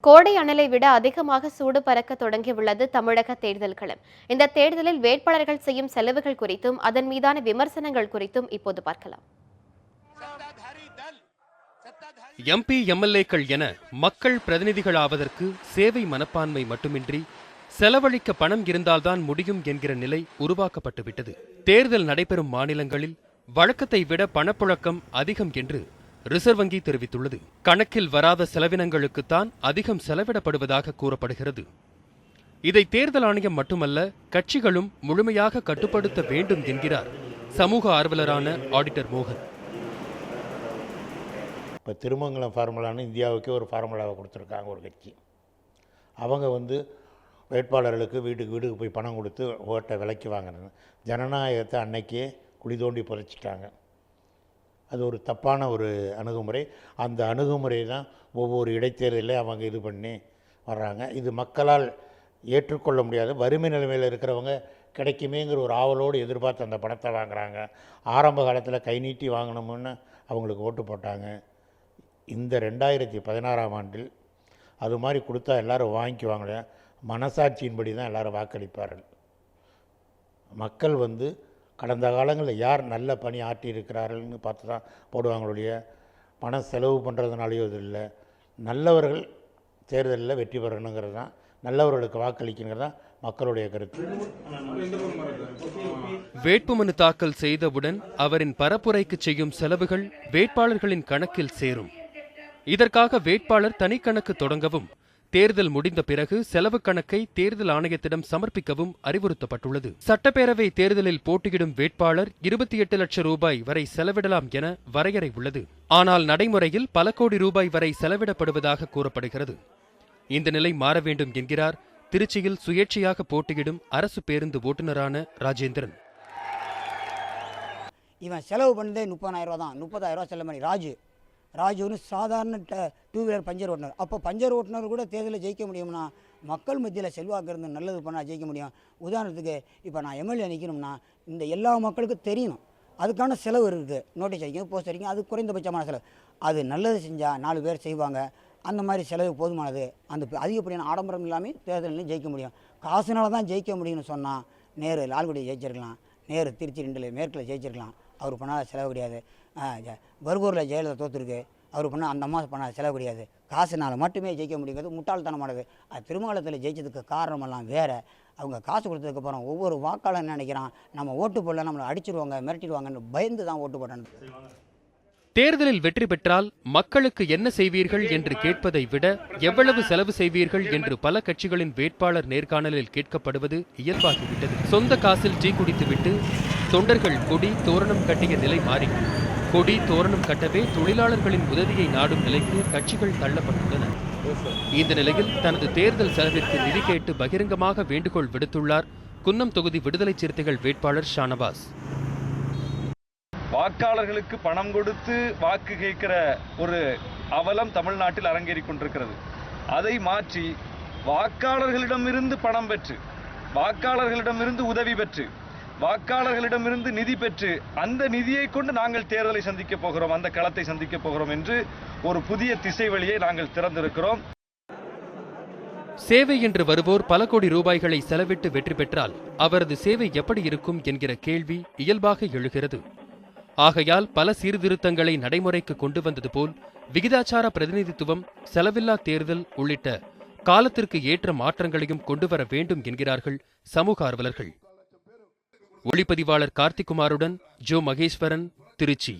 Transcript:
கோடை அனலை விட அதிகமாக சூடு பறக்க தொடங்கியுள்ளது தமிழக தேர்தல் களம். இந்த தேர்தலில் வேட்பாளர்கள் செய்யும் செலவுகள் குறித்தும் அதன் மீதான விமர்சனங்கள் குறித்தும் இப்போது பார்க்கலாம். எம்பி எம்எல்ஏக்கள் என மக்கள் பிரதிநிதிகளாவதற்கு சேவை மனப்பான்மை மட்டுமின்றி செலவழிக்க பணம் இருந்தால்தான் முடியும் என்கிற நிலை உருவாக்கப்பட்டுவிட்டது. தேர்தல் நடைபெறும் மாநிலங்களில் வழக்கத்தை விட பணப்புழக்கம் அதிகம் என்று ரிசர்வ் வங்கி தெரிவித்துள்ளது. கணக்கில் வராத செலவினங்களுக்குத்தான் அதிகம் செலவிடப்படுவதாக கூறப்படுகிறது. இதை தேர்தல் ஆணையம் மட்டுமல்ல, கட்சிகளும் முழுமையாக கட்டுப்படுத்த வேண்டும் என்கிறார் சமூக ஆர்வலரான ஆடிட்டர் மோகன். இப்போ திருமங்கலம் ஃபார்முலான்னு இந்தியாவுக்கே ஒரு ஃபார்முலாவை கொடுத்துருக்காங்க ஒரு கட்சி. அவங்க வேட்பாளர்களுக்கு வீட்டுக்கு போய் பணம் கொடுத்து ஓட்டை விலைக்கு வாங்கினாங்க. ஜனநாயகத்தை அன்னைக்கே குழி தோண்டி புதைச்சிட்டாங்க. அது ஒரு தப்பான ஒரு அணுகுமுறை. அந்த அணுகுமுறை தான் ஒவ்வொரு இடைத்தேர்தலில் அவங்க இது பண்ணி வர்றாங்க. இது மக்களால் ஏற்றுக்கொள்ள முடியாது. வறுமை நிலைமையில் இருக்கிறவங்க கிடைக்குமேங்கிற ஒரு ஆவலோடு எதிர்பார்த்து அந்த பணத்தை வாங்குகிறாங்க. ஆரம்ப காலத்தில் கை நீட்டி வாங்கணும்னு அவங்களுக்கு ஓட்டு போட்டாங்க. இந்த 2016ஆம் ஆண்டில் அது மாதிரி கொடுத்தா எல்லோரும் வாங்கிக்குவாங்க. மனசாட்சியின்படி தான் எல்லோரும் வாக்களிப்பார்கள். மக்கள் கடந்த காலங்களில் யார் நல்ல பணி ஆற்றியிருக்கிறார்கள்னு பார்த்து தான் போடுவாங்களுடைய பணம் செலவு பண்ணுறதுனாலையோ இது இல்லை. நல்லவர்கள் தேர்தலில் வெற்றி பெறணுங்கிறது தான், நல்லவர்களுக்கு வாக்களிக்கணுங்கிறது தான் மக்களுடைய கருத்து. வேட்புமனு தாக்கல் செய்தவுடன் அவரின் பரப்புரைக்கு செய்யும் செலவுகள் வேட்பாளர்களின் கணக்கில் சேரும். இதற்காக வேட்பாளர் தனிக்கணக்கு தொடங்கவும், தேர்தல் முடிந்த பிறகு செலவு கணக்கை தேர்தல் ஆணையத்திடம் சமர்ப்பிக்கவும் அறிவுறுத்தப்பட்டுள்ளது. சட்டப்பேரவை தேர்தலில் போட்டியிடும் வேட்பாளர் 28 லட்சம் ரூபாய் வரை செலவிடலாம் என வரையறை உள்ளது. ஆனால் நடைமுறையில் பல கோடி ரூபாய் வரை செலவிடப்படுவதாக கூறப்படுகிறது. இந்த நிலை மாற வேண்டும் என்கிறார் திருச்சியில் சுயேட்சையாக போட்டியிடும் அரசு பேருந்து ஓட்டுநரான ராஜேந்திரன். இவன் செலவு பண்ணதே 30,000 ரூபா தான். 30,000 ரூபா செலவு பண்ணி ராஜு ஒரு சாதாரண டூ வீலர் பஞ்சர் ஓட்டுனர். அப்போ பஞ்சர் ஓட்டுனர் கூட தேர்தலில் ஜெயிக்க முடியும்னா மக்கள் மத்தியில் செல்வாக்கு இருந்து நல்லது பண்ணால் ஜெயிக்க முடியும். உதாரணத்துக்கு இப்போ நான் எம்எல்ஏ நிற்கணும்னா இந்த எல்லா மக்களுக்கும் தெரியணும். அதுக்கான செலவு இருக்குது. நோட்டீஸ் அடிக்கும், போஸ்ட் அடிக்கும், அது குறைந்தபட்சமான செலவு. அது நல்லது செஞ்சால் 4 பேர் செய்வாங்க. அந்த மாதிரி செலவு போதுமானது. அந்த அதிகப்படியான ஆடம்பரம் இல்லாமல் தேர்தலையும் ஜெயிக்க முடியும். காசுனால தான் ஜெயிக்க முடியும்னு சொன்னால் நேரு லால்குடி ஜெயிச்சிருக்கலாம், நேரு திருச்சி 2 மேற்கில் ஜெயிச்சிருக்கலாம். அவர் பண்ணாத செலவு கிடையாது. பர்கூரில் ஜெயலலிதா தோற்றுருக்கு, அவர் பண்ணால் அந்த அம்மா பண்ணாத செலவு கிடையாது. காசுனால் மட்டுமே ஜெயிக்க முடியுங்கிறது முட்டாள்தனமானது. அது திருமங்கலத்தில் ஜெயிச்சதுக்கு காரணமெல்லாம் வேறு. அவங்க காசு கொடுத்ததுக்கப்புறம் ஒவ்வொரு வாக்காளர் என்ன நினைக்கிறான், நம்ம ஓட்டு போடல நம்மளை அடிச்சிடுவாங்க மிரட்டிடுவாங்கன்னு பயந்து தான் ஓட்டு போட்டாங்க. தேர்தலில் வெற்றி பெற்றால் மக்களுக்கு என்ன செய்வீர்கள் என்று கேட்பதை விட எவ்வளவு செலவு செய்வீர்கள் என்று பல கட்சிகளின் வேட்பாளர் நேர்காணலில் கேட்கப்படுவது இயல்பாகிவிட்டது. சொந்த காசில் டீ குடித்துவிட்டு தொண்டர்கள் கொடி தோரணம் கட்டிய நிலை மாறி, கொடி தோரணம் கட்டவே தொழிலாளர்களின் உதவியை நாடும் நிலைக்கு கட்சிகள் தள்ளப்பட்டுள்ளன. இந்த நிலையில் தனது தேர்தல் செலவிற்கு நிதி கேட்டு பகிரங்கமாக வேண்டுகோள் விடுத்துள்ளார் குன்னம் தொகுதி விடுதலை சிறுத்தைகள் வேட்பாளர் ஷானவாஸ். வாக்காளர்களுக்கு பணம் கொடுத்து வாக்கு கேட்கிற ஒரு அவலம் தமிழ்நாட்டில் அரங்கேறி கொண்டிருக்கிறது. அதை மாற்றி வாக்காளர்களிடமிருந்து பணம் பெற்று, வாக்காளர்களிடமிருந்து உதவி பெற்று, வாக்காளர்களிடமிருந்து நிதி பெற்று, அந்த நிதியை கொண்டு நாங்கள் தேர்தலை சந்திக்க போகிறோம், அந்த களத்தை சந்திக்க போகிறோம் என்று ஒரு புதிய திசை வழியை நாங்கள் திறந்திருக்கிறோம். சேவை என்று வருவோர் பல கோடி ரூபாய்களை செலவிட்டு வெற்றி பெற்றால் அவரது சேவை எப்படி இருக்கும் என்கிற கேள்வி இயல்பாக எழுகிறது. ஆகையால் பல சீர்திருத்தங்களை நடைமுறைக்கு கொண்டு வந்தது போல் விகிதாச்சார பிரதிநிதித்துவம், செலவில்லா தேர்தல் உள்ளிட்ட காலத்திற்கு ஏற்ற மாற்றங்களையும் கொண்டுவர வேண்டும் என்கிறார்கள் சமூக ஆர்வலர்கள். ஒளிப்பதிவாளர் கார்த்திகுமாருடன் ஜோ மகேஸ்வரன், திருச்சி.